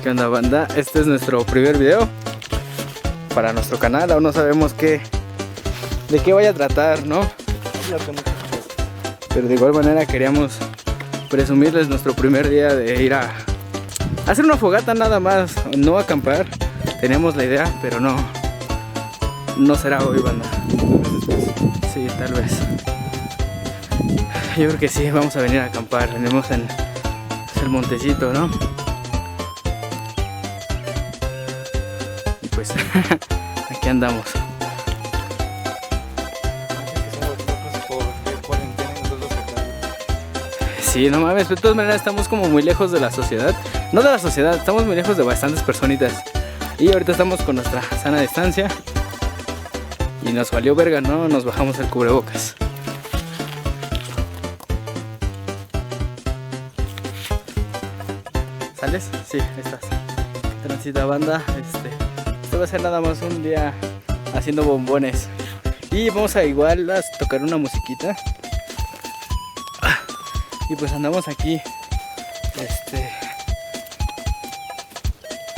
¿Qué onda, banda? Este es nuestro primer video para nuestro canal. Aún no sabemos de qué vaya a tratar, ¿no? Pero de igual manera queríamos presumirles nuestro primer día de ir a hacer una fogata nada más, no acampar. Teníamos la idea, pero no será hoy, banda. Sí, tal vez. Yo creo que sí, vamos a venir a acampar. Venimos en el montecito, ¿no? Y pues aquí andamos. Sí, no mames, de todas maneras estamos como muy lejos de la sociedad. No de la sociedad, estamos muy lejos de bastantes personitas. Y ahorita estamos con nuestra sana distancia. Y nos valió verga, ¿no? Nos bajamos el cubrebocas. ¿Sales? Sí, ahí estás. Transita, banda. Esto va a ser nada más un día haciendo bombones. Y vamos a igual a tocar una musiquita. Y pues andamos aquí.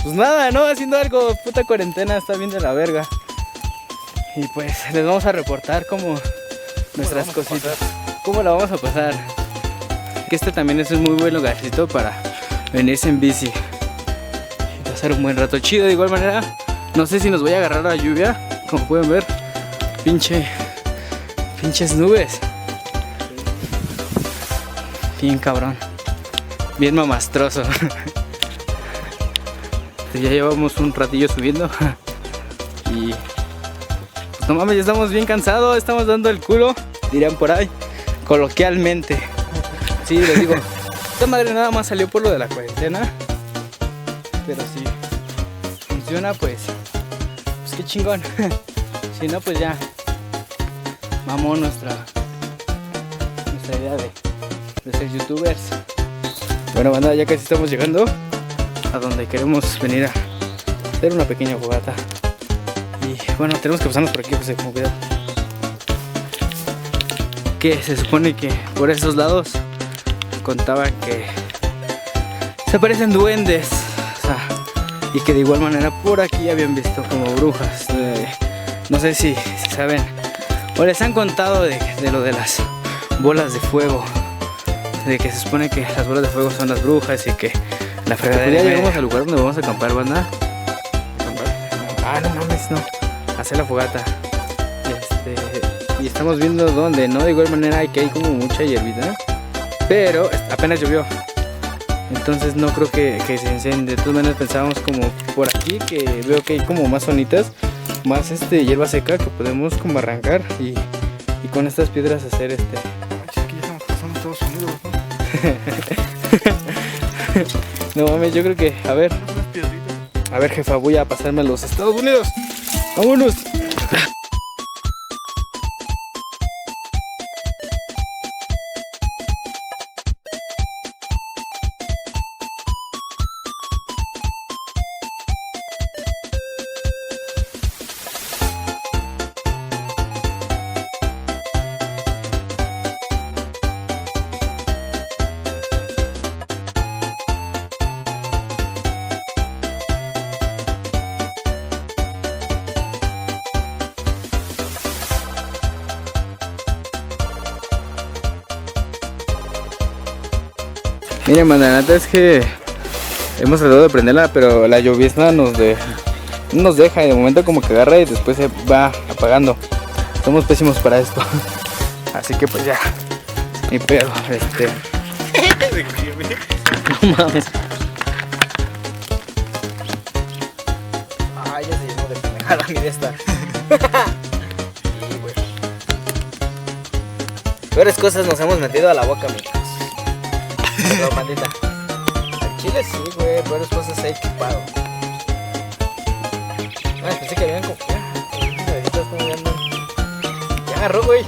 Pues nada, ¿no? Haciendo algo. Puta cuarentena, está bien de la verga. Y pues les vamos a reportar como nuestras cositas. ¿Cómo la vamos a pasar? Que también es un muy buen lugarcito para venirse en bici y pasar un buen rato chido. De igual manera, no sé si nos vaya a agarrar la lluvia. Como pueden ver, pinches nubes. Bien cabrón, bien mamastroso. Ya llevamos un ratillo subiendo. Y pues no mames, ya estamos bien cansados. Estamos dando el culo, dirían por ahí, coloquialmente. Sí, les digo, esta madre nada más salió por lo de la cuarentena. Pero si funciona, pues qué chingón. Si no, pues ya mamó nuestra idea de ser youtubers. Bueno, banda, ya casi estamos llegando a donde queremos venir a hacer una pequeña fogata. Y bueno, tenemos que pasarnos por aquí, pues como cuidado. Que se supone que por esos lados contaban que se aparecen duendes, o sea, y que de igual manera por aquí habían visto como brujas. No sé si saben o les han contado de lo de las bolas de fuego, de que se supone que las bolas de fuego son las brujas y que la fregadera. Ya llegamos al lugar donde vamos a acampar, banda. Ah, no mames, no. Hacer la fogata. Y estamos viendo dónde, ¿no? De igual manera hay como mucha hierbita, pero apenas llovió. Entonces no creo que se enciende. De todas maneras pensábamos como por aquí, que veo que hay como más zonitas, más hierba seca que podemos como arrancar y con estas piedras hacer Es que ya estamos pasando Estados Unidos, ¿no? No mames, yo creo que, a ver, jefa, voy a pasarme a los Estados Unidos. ¡Vámonos! Miren, banda, la neta es que hemos tratado de prenderla, pero la llovizna no nos deja, y de momento como que agarra y después se va apagando. Somos pésimos para esto. Así que pues ya, ni pedo, No mames. Ay, ya se llenó de pendejada mi de esta. Sí, güey. Peores cosas nos hemos metido a la boca, amigos. Pero, bandita, al chile sí, güey, peores cosas he equipado. Pensé que habían como... Ya agarró, güey.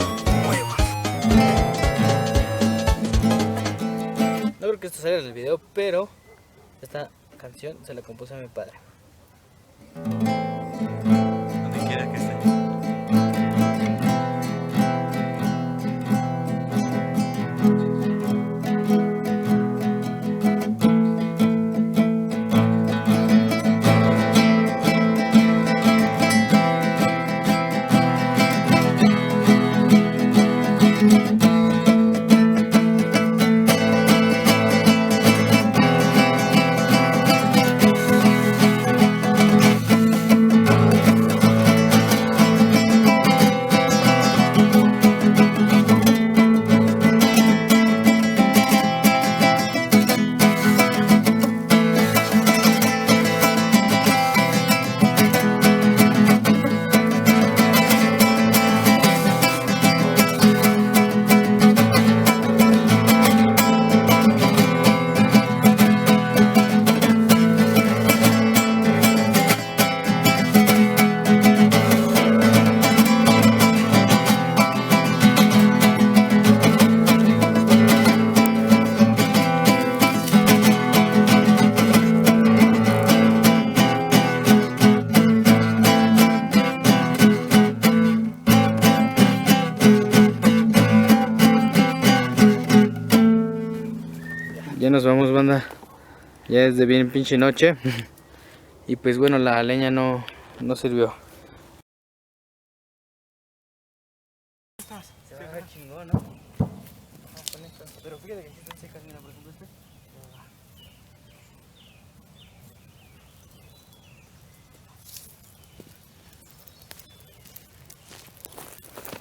No creo que esto salga en el video, pero esta canción se la compuse a mi padre. Donde quiera que esté. onda? Ya es de bien pinche noche. Y pues bueno, la leña no sirvió. Se va a ver chingón, ¿no? Pero fíjate que aquí están secas, mira, por ejemplo este.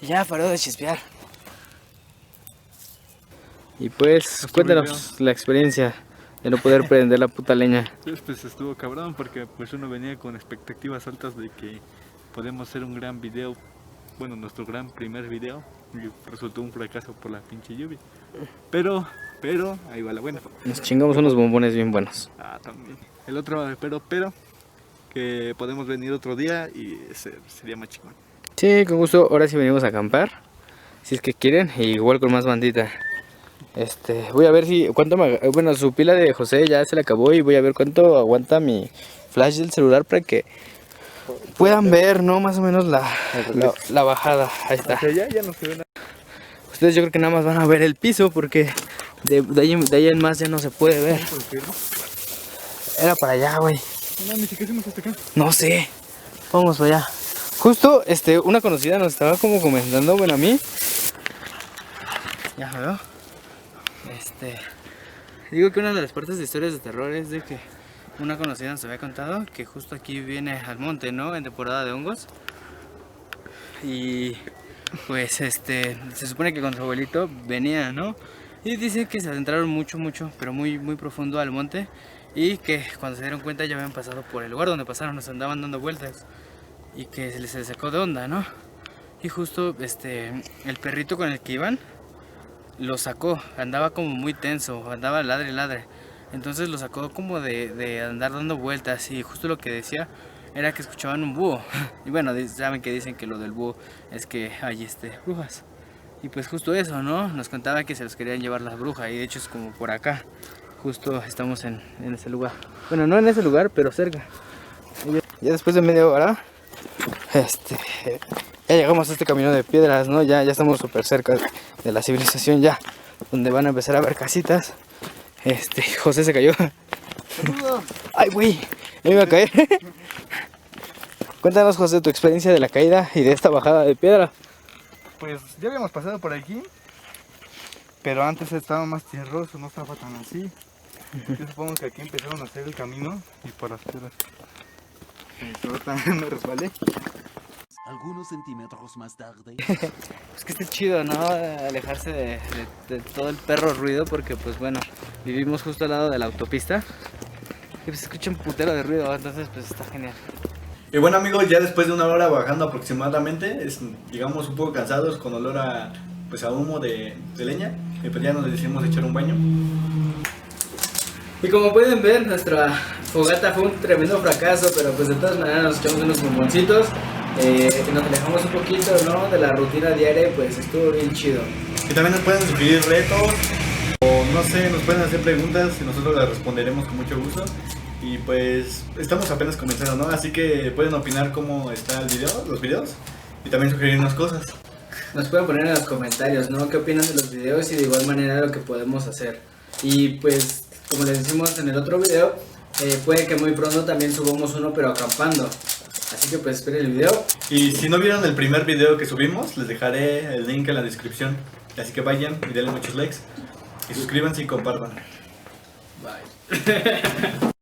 Ya paró de chispear. Y pues, cuéntanos la experiencia de no poder prender la puta leña. Pues estuvo cabrón porque pues uno venía con expectativas altas de que podemos hacer un gran video. Bueno, nuestro gran primer video. Y resultó un fracaso por la pinche lluvia. Pero, ahí va la buena. Nos chingamos unos bombones bien buenos. Ah, también. El otro, pero, que podemos venir otro día y sería más chingón. Sí, con gusto. Ahora sí venimos a acampar. Si es que quieren, y igual con más bandita. Voy a ver si bueno, su pila de José ya se le acabó y voy a ver cuánto aguanta mi flash del celular para que puedan ver, ¿no? Más o menos la bajada. Ahí está. Ya no se ve nada. Ustedes yo creo que nada más van a ver el piso porque de ahí en más ya no se puede ver. Era para allá, güey. No, ni siquiera hicimos hasta acá. No sé. Vamos para allá. Justo, una conocida nos estaba como comentando, bueno, a mí. Ya veo. Digo que una de las partes de historias de terror es de que una conocida nos había contado que justo aquí viene al monte, ¿no? En temporada de hongos. Y pues se supone que con su abuelito venía, ¿no? Y dice que se adentraron mucho, pero muy profundo al monte. Y que cuando se dieron cuenta ya habían pasado por el lugar donde pasaron, nos andaban dando vueltas. Y que se les sacó de onda, ¿no? Y justo el perrito con el que iban lo sacó, andaba como muy tenso, andaba ladre. Entonces lo sacó como de andar dando vueltas y justo lo que decía era que escuchaban un búho. Y bueno, saben que dicen que lo del búho es que hay brujas. Y pues justo eso, ¿no? Nos contaba que se los querían llevar las brujas y de hecho es como por acá. Justo estamos en ese lugar. Bueno, no en ese lugar, pero cerca. Ya después de media hora, ya llegamos a este camino de piedras, ¿no? Ya estamos súper cerca de la civilización ya, donde van a empezar a ver casitas. José se cayó. Ay, güey, me iba a caer. Cuéntanos, José, tu experiencia de la caída y de esta bajada de piedra. Pues ya habíamos pasado por aquí, pero antes estaba más tierroso, no estaba tan así. Yo supongo que aquí empezaron a hacer el camino y por las piedras. Me resbalé. Algunos centímetros más tarde. Es que está chido, ¿no? Alejarse de todo el perro ruido porque pues bueno, vivimos justo al lado de la autopista y pues se escucha un putero de ruido, entonces pues está genial. Y bueno amigos, ya después de una hora bajando aproximadamente, llegamos un poco cansados con olor a humo de leña y pues ya nos decidimos echar un baño. Y como pueden ver, nuestra fogata fue un tremendo fracaso, pero pues de todas maneras nos echamos unos bomboncitos. Nos alejamos un poquito, ¿no? De la rutina diaria y pues estuvo bien chido. Y también nos pueden sugerir retos o no sé, nos pueden hacer preguntas y nosotros las responderemos con mucho gusto. Y pues estamos apenas comenzando, ¿no? Así que pueden opinar cómo está los videos y también sugerirnos cosas. Nos pueden poner en los comentarios, ¿no? ¿Qué opinan de los videos y de igual manera lo que podemos hacer? Y pues, como les decimos en el otro video, puede que muy pronto también subamos uno pero acampando. Así que pues esperen el video. Y si no vieron el primer video que subimos, les dejaré el link en la descripción. Así que vayan y denle muchos likes. Y suscríbanse y compartan. Bye.